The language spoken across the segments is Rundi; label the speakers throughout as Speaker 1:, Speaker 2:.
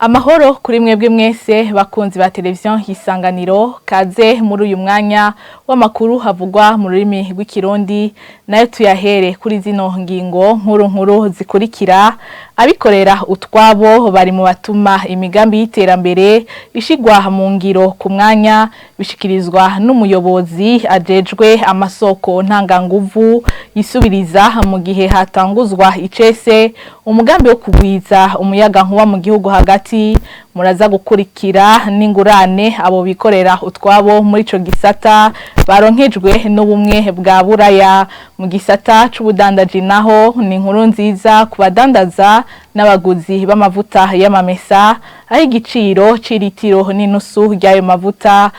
Speaker 1: Amahoro kuri mwebwe mwese bakunzi ba televiziyo Isanganiro, kaze muri uyu mwanya w'amakuru havugwa mu rurimi rw'ikirundi, nayo tuyahere kuri zino ngingo nkuru zikurikira. Abikorera utwabo bari mu batuma imigambi y'iterambere ishigwa mu ngiro ku mwanya, bishikirizwa n'umuyobozi ajejwe amasoko ntanganguvu yisubiriza mu gihe hatanguzwa icese umugambi wo kugwiza umuyaga nkuba mu gihugu hagati. Muraza gukurikira n'ingurane abo bikorera utwabo muri ico gisata baronkejwe n'ubumwe bwa Buraya. Mu gisata c'ubudandaji naho ni inkuru nziza ku badandaza n'abaguzi b'amavuta y'amamesa, aho igiciro c'iritiro n'inusu ry'ayo mavuta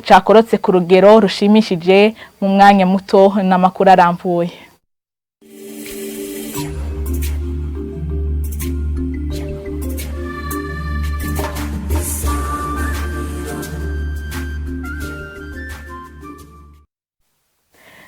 Speaker 1: cakorotse ku rugero rushimishije mu mwanya muto n'amakuru aramvuye.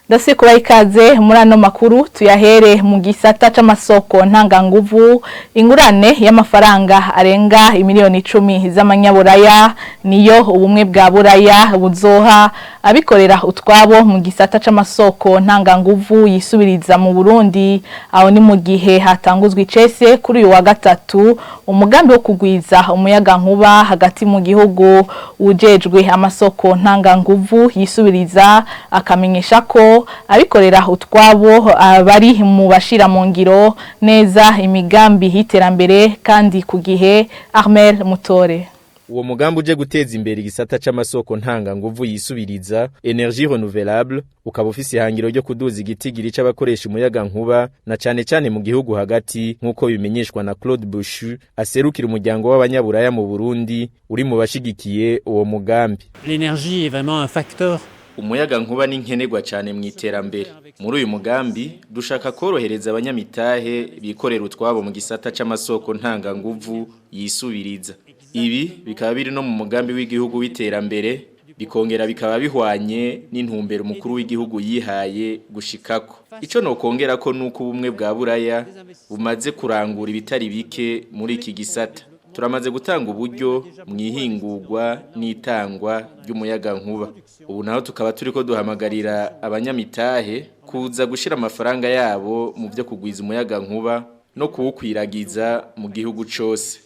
Speaker 1: Dase kuba ikaze muri ano makuru tuyahere mu gisata c'amasoko ntanganguvu. Ingurane y'amafaranga arenga imiliyoni 10 z'amanyaburaya niyo ubumwe bwa Buraya buzoha abikorera utwabo mu gisata c'amasoko ntanganguvu yisubiriza mu Burundi. Aho ni mu gihe hatanguzwa icese kuri uyu wa gatatu umugambi wo kugwiza umuyaga nkuba hagati mu gihugu. Ujejwe amasoko ntanganguvu yisubiriza akamenyesha ko abikorera utwabo bari mu bashira mu ngiro neza imigambi y'iterambere kandi ku gihe. Armel Mutore.
Speaker 2: Uwo mugambi uje guteza imbere igisata c'amasoko ntanganguvu yisubiriza energie renouvelable ukaba ufise ihangiro ryo kuduza igitigiri c'abakoresha umuyaga nkuba na cane mu gihugu hagati, nkuko bimenyeshwa na Claude Bouchu aserukira umuryango w'abanyaburaya mu Burundi uri mu bashigikiye uwo mugambi.
Speaker 3: L'énergie est vraiment un facteur.
Speaker 2: Umuyaga nkuba ni nkenerwa cyane mu iterambere. Muri uyu mugambi dushaka korohereza abanyamitahe bikorera utwabo mu gisata c'amasoko ntanganguvu yisubiriza. Ibi bikaba biri no mu mugambi w'igihugu w'iterambere, bikongera bikaba bihwanye n'intumbero umukuru w'igihugu yihaye gushikako. Ico no kongera ko nuko ubumwe bwa Buraya bumaze kurangura ibitari bike muri iki gisata. Turamaze gutanga uburyo mwihingurwa n'itangwa ry'umuyaga nkuba. Ubu naho tukaba turiko duhamagarira abanyamitahe kuza gushira amafaranga yabo mu byo kugwiza umuyaga nkuba no kuwukwiragiza mu gihugu cose.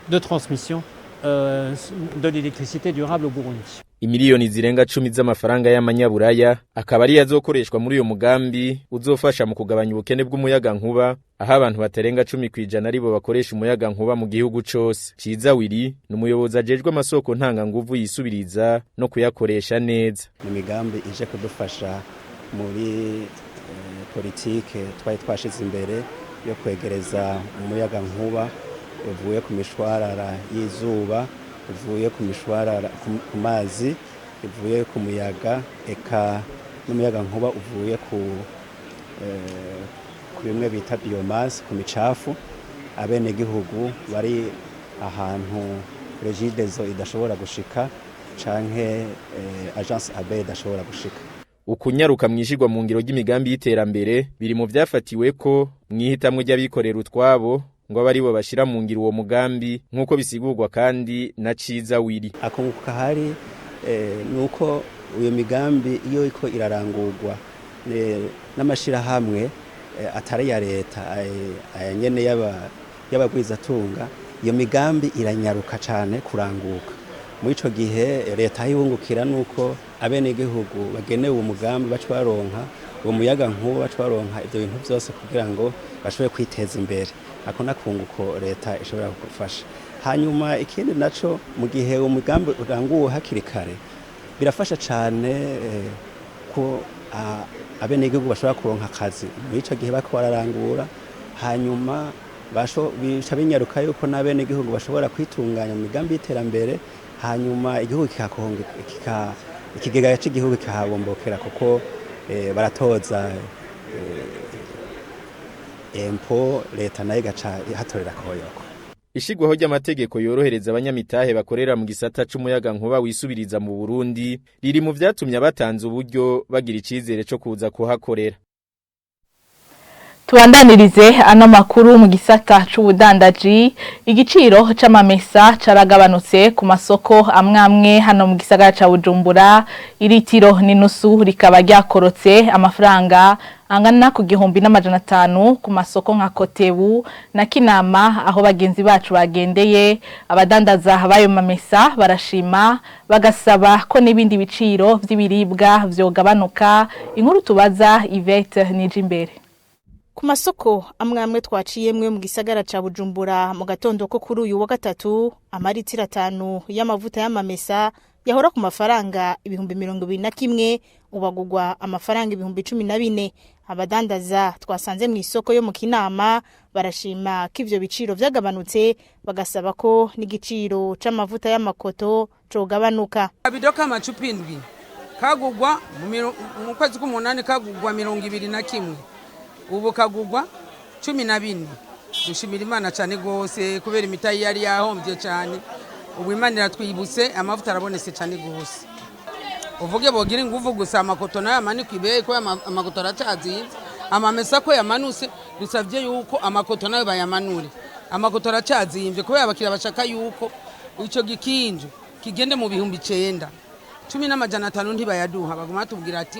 Speaker 3: De transmission de l'électricité durable au Burundi.
Speaker 2: Imiliyoni zirenga 10 z'amafaranga y'amanyaburaya akaba ari yazokoreshwa muri uyo mugambi uzofasha mu kugabanya ubukene bw'umuyaga nkuba, aho abantu batarenga 10% aribo bakoresha umuyaga nkuba mu gihugu cose. Ciza Wiri n'umuyobozi ajejwe amasoko ntanganguvu yisubiriza no kuyakoresha neza.
Speaker 4: Imigambi ije kudufasha muri politike twari twashize imbere yo kwegereza umuyaga nkuba uvuye ku mishwarara y'izuba, uvuye ku mishwarara ku mazi, uvuye ku muyaga, eka n'umuyaga nkuba uvuye ku bimwe bita biomasse, ku micafu. Abene gihugu bari ahantu regidezo idashobora gushika canke agence AB idashobora gushika.
Speaker 2: Ukunyaruka mwishigwa mu ngiro y'imigambi y'iterambere biri mu vyafatiwe ko mwihitamwe ry'abikorera utwabo ngo baribo bashira mu ngiro uwo mugambi, nkuko bisigurwa kandi na Ciza Wiri.
Speaker 4: Akunguka hari nuko uyo migambi iyo iko irarangurwa n'amashira hamwe atari ya leta ayanyene y'abagwizatunga, iyo migambi iranyaruka cyane kuranguka. Muri ico gihe leta yibungukira nuko abene gihugu bagenewe uwo mugambi bacwaronka uwo muyaga nkuba, bacwaronka ivyo bintu byose kugira ngo bashobore kwiteza imbere. Ako nakunguko leta ishobora gufasha. Hanyuma ikindi naco mu gihe umugambi uranguwe hakiri kare birafasha cyane ko abene gihugu bashobora kuronka akazi muri ico gihe bako bararangura. Hanyuma bica binyaruka yuko n'abene gihugu bashobora kwitunganya mu migambi y'iterambere, hanyuma igihugu ikigega cy'igihugu kikahabombokera kuko baratoza empo, leta nayo gaca hatorera koyoko.
Speaker 2: Ishigwaho ry'amategeko yorohereza abanyamitahe bakorera mu gisata c'umuyaga nkuba wisubiriza mu Burundi riri mu vyatumye abatanze uburyo bagira icizere cyo kuza kuhakorera.
Speaker 1: Tubandanirize ano makuru mu gisata c'ubudandaji. Igiciro c'amamesa caragabanutse ku masoko amwamwe hano mu gisagara ca Bujumbura. Iritiro n'inusu rikaba ryakorotse amafaranga angana ku 1,500 ku masoko nka Kotebu na Kinama aho bagenzi bacu bagendeye. Abadandaza bayo mamesa barashima bagasaba ko n'ibindi biciro vy'ibiribwa vyogabanuka. Inkuru tubaza Yvette Nijimbere.
Speaker 5: Ku masoko amwe twaciyemwe mu gisagara ca Bujumbura mu gatondo ko kuri uyu wa gatatu amaritiro 5 y'amavuta y'amamesa yahora ku mafaranga 21,000 ubagugwa amafaranga 14,000. Abadandaza twasanze mu isoko yo mu Kinama barashima ko ivyo biciro vyagabanutse bagasaba ko n'igiciro c'amavuta y'amakoto cogabanuka.
Speaker 6: Abidoka amacupa 7 kagugwa mu kwezi k'umunani kagugwa 21. Ubu kagugwa 14. Dushimira Imana cyane gose kubera imitayi yari yahombye cyane. Ubu Imana iratwibutse amavuta arabonetse cyane gose. Uvuge bogira inguvu gusa amakoto nayo amanikwibe ko amakoto aracyazinze. Amamesa ko yamanuse dusavye yuko amakoto nayo bayamanure. Amakoto aracyazinze kubera abakira bashaka yuko ico gikinjo kigende mu bihumbi 9. 10,500 ntibayaduha baguma tubwira ati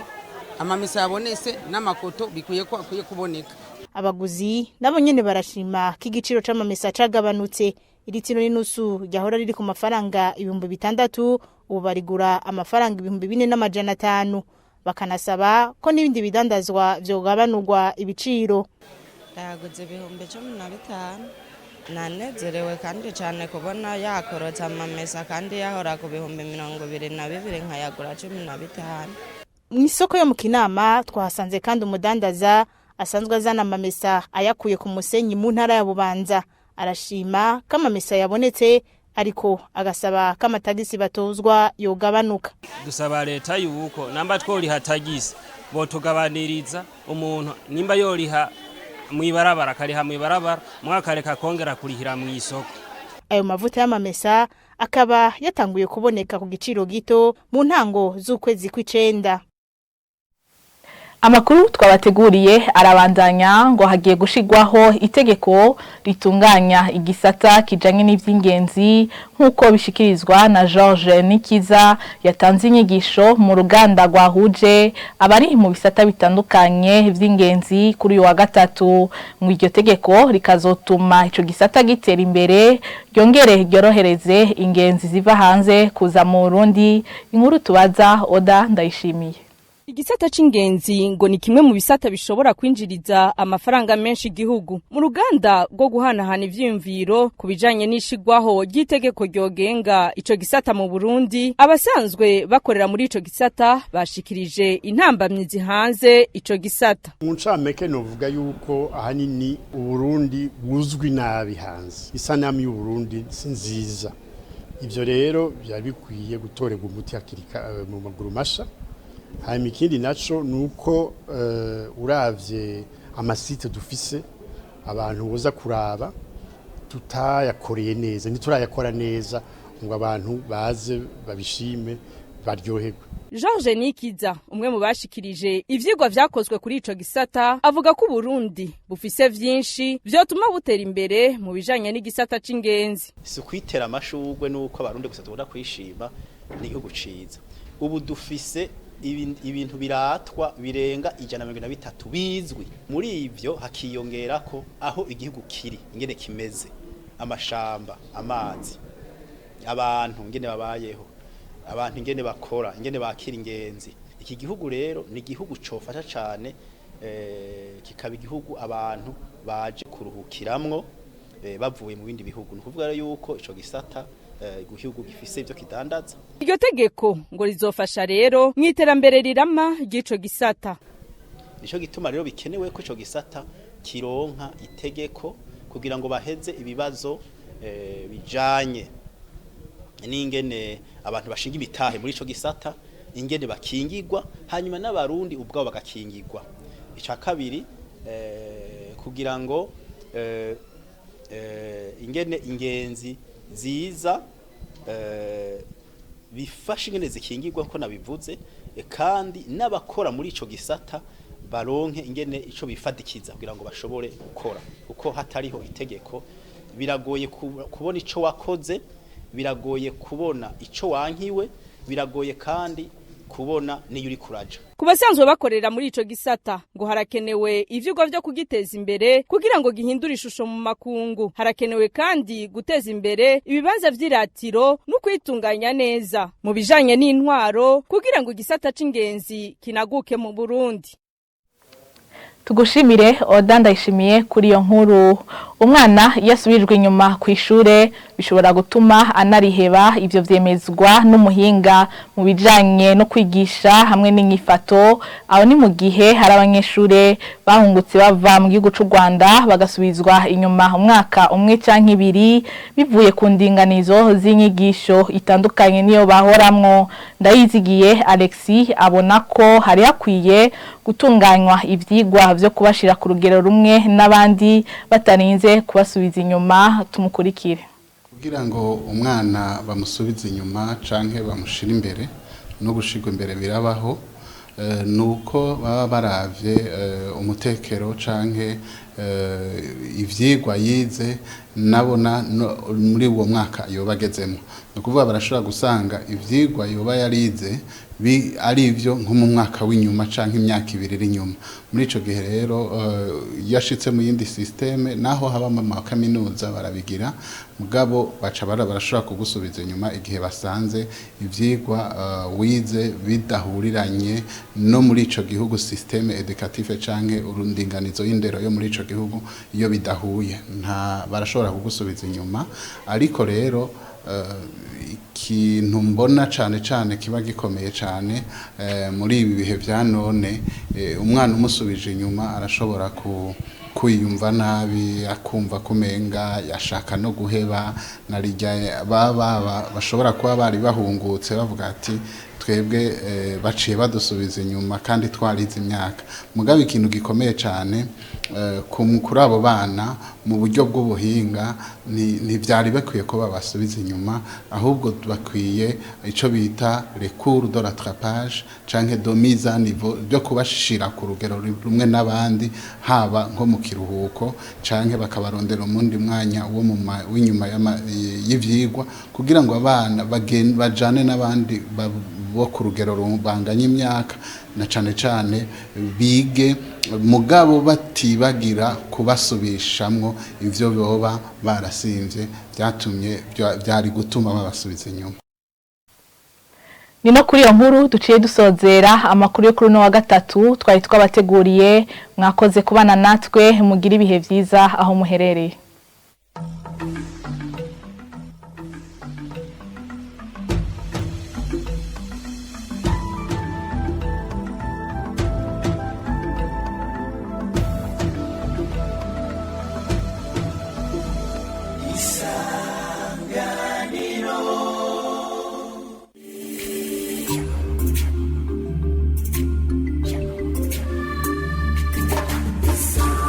Speaker 6: amamesa yabonese n'amakoto bikuye kuboneka.
Speaker 5: Abaguzi nabo nyene barashima ko igiciro c'amamesa cagabanutse. Iritiro n'inusu ryahora riri ku mafaranga 6,000 ubu barigura amafaranga 4,500. Bakanasaba ko n'ibindi bidandazwa vyogabanurwa ibiciro.
Speaker 7: Yaguze 15,000. Nanezerewe kandi cyane kubona yakorotse amamesa kandi yahora ku 22,000 nkayagura 15.
Speaker 5: Mw'isoko yo mu Kinama twahasanze kandi umudandaza asanzwe azana amamesa ayakuye ku musenyi mu ntara ya Bubanza. Arashima ko amamesa yabonetse ariko agasaba ko amatagisi batozwa yogabanuka.
Speaker 8: Dusaba leta yuko namba tworiha tagisi botugabaniriza umuntu nimba yoriha mwibarabara kariha mwibarabara mwakareka kongera kurihira mu isoko.
Speaker 5: Ayo mavuta y'amamesa akaba yatanguye kuboneka ku giciro gito mu ntango z'ukwezi kw'icenda.
Speaker 1: Amakuru twabateguriye arabandanya ngo hagiye gushigwaho itegeko ritunganya igisata kijanye n'ivy'ingenzi nkuko bishikirizwa na George Nikiza yatanze inyigisho mu ruganda rwahuje abari mu bisata bitandukanye vy'ingenzi kuri uyu wa gatatu. Mu iryo tegeko rikazotuma ico gisata gitera imbere ryongere ryorohereze ingenzi ziva hanze kuza mu Burundi. Inkuru tubaza Oda Ndayishimiye.
Speaker 9: Igisata c'ingenzi ngo ni kimwe mu bisata bishobora kwinjiriza amafaranga menshi igihugu. Mu ruganda rwo guhanahana ivyiyumviro kubijanye n'ishigwaho ry'itegeko ryogenga ico gisata mu Burundi, abasanzwe bakorera muri ico gisata bashikirije intambamyi zihanze ico gisata.
Speaker 10: Mu ncamake novuga yuko ahanini Uburundi buzwi nabi hanze. Isanamu y'u Burundi si nziza. Ivyo rero byari bikwiye gutorerwa umuti hakirika mu maguru masha. Hanyuma ikindi naco nuko uravye amasite dufise abantu boza kuraba tutayakoreye neza ntiturayakora neza ngo abantu baze babishime baryoherwe.
Speaker 9: George Nikiza umwe mu bashikirije ivyigwa vyakozwe kuri ico gisata avuga ko Burundi bufise vyinshi vyotuma butera imbere mu bijanye n'igisata c'ingenzi.
Speaker 11: Si kwitera amashurwe nuko abarundi gusa tubona kwishima n'igihugu ciza. Ubu dufise ibintu biratwa birenga 130 bizwi. Muri ivyo hakiyongera ko aho igihugu kiri ingene kimeze, amashamba, amazi, abantu ingene babayeho, abantu ingene bakora, ingene bakira ingenzi. Iki gihugu rero ni igihugu cofasha cyane kikaba igihugu abantu baje kuruhukiramwo bavuye mu bindi bihugu. Nukuvuga yuko ico gisata igihugu gifise ivyo kidandaza.
Speaker 9: Iryo tegeko ngo rizofasha rero mwiterambere rirama ry'ico gisata.
Speaker 11: Nico gituma rero bikenewe ko ico gisata kironka itegeko kugira ngo baheze ibibazo bijanye n'ingene abantu bashinga imitahe muri ico gisata, ingene bakingirwa, hanyuma n'abarundi ubwabo bagakingirwa. Ica kabiri kugira ngo ingene ingenzi ziza bifasha ingene zikingirwa ko nabivuze, kandi n'abakora muri ico gisata baronke ingene ico bifadikiza kugira ngo bashobore gukora kuko hatariho itegeko biragoye kubona ico wakoze biragoye kubona ico wankiwe biragoye kandi kubona niyo uri kuraja
Speaker 9: kubasanzwe bakorera muri ico gisata ngo harakenewe ivyugo vyo kugiteza imbere kugira ngo gihindure ishusho mu makungu harakenewe kandi guteza imbere ibibanza vy'iratiro no kwitunganya neza mu bijanye n'intwaro kugira ngo igisata c'ingenzi kinaguke mu Burundi.
Speaker 1: Tugushimire Oda ndayishimiye kuri iyo nkuru. Umwana yasubijwe inyuma ku ishure bishobora gutuma anariheba, ivyo vyemezwa n'umuhinga mu bijanye no kwigisha hamwe n'inyifato. Aho ni mu gihe hari abanyeshure bahungutse bava mu gihugu c'u Rwanda bagasubizwa inyuma umwaka umwe canke ibiri bivuye ku ndinganizo z'inyigisho itandukanye niyo bahoramwo. Ndayizigiye Alexis abona ko hari hakwiye gutunganywa ivyigwa vyo kubashira ku rugero rumwe n'abandi batarinze kubasubiza inyuma. Tumukurikire.
Speaker 12: Kugira ngo umwana bamusubize inyuma canke bamushira imbere no gushirwa imbere birabaho nuko baba baravye umutekero canke ivyigwa yize nabona muri uwo mwaka yobagezemo no kuvuga barashobora gusanga ivyigwa yoba yarize ari ivyo nko mu mwaka w'inyuma canke imyaka ibiri iri nyuma. Muri ico gihe rero yashitse mu yindi systeme naho haba mu kaminuza barabigira mugabo baca barashobora kugusubiza inyuma igihe basanze ivyigwa wize bidahuriranye no muri ico gihugu systeme educative canke urundinganizo y'indero yo muri ico gihugu iyo bidahuye nta barashobora kugusubiza inyuma. Ariko rero ikintu mbona cane kiba gikomeye cane muri ibi bihe vya none umwana umusubije inyuma arashobora kwiyumva nabi akumva kumenga yashaka no guheba narijya bashobora kuba bari bahungutse bavuga ati twebwe baciye badusubiza inyuma kandi twarize imyaka. Mugabe ikintu gikomeye cyane kuri abo bana mu buryo bw'ubuhinga ntivyari bakwiye ko babasubiza inyuma ahubwo bakwiye ico bita recours de rattrapage canke de mise à niveau byo kubashira ku rugero rumwe n'abandi haba nko mu kiruhuko canke bakabarondera umundi mwanya wo w'inyuma y'ivyigwa kugira ngo abana bajane n'abandi bo ku rugero banganya imyaka na cane bige mugabo batibagira kubasubishamwo ivyo boba barasimvye byatumye byari gutuma babasubiza inyuma.
Speaker 1: Ni no kuri iyo nkuru duciye dusozera amakuru yo kuri no wa gatatu twari twabateguriye. Mwakoze kubana natwe mugira ibihe vyiza aho muherereye.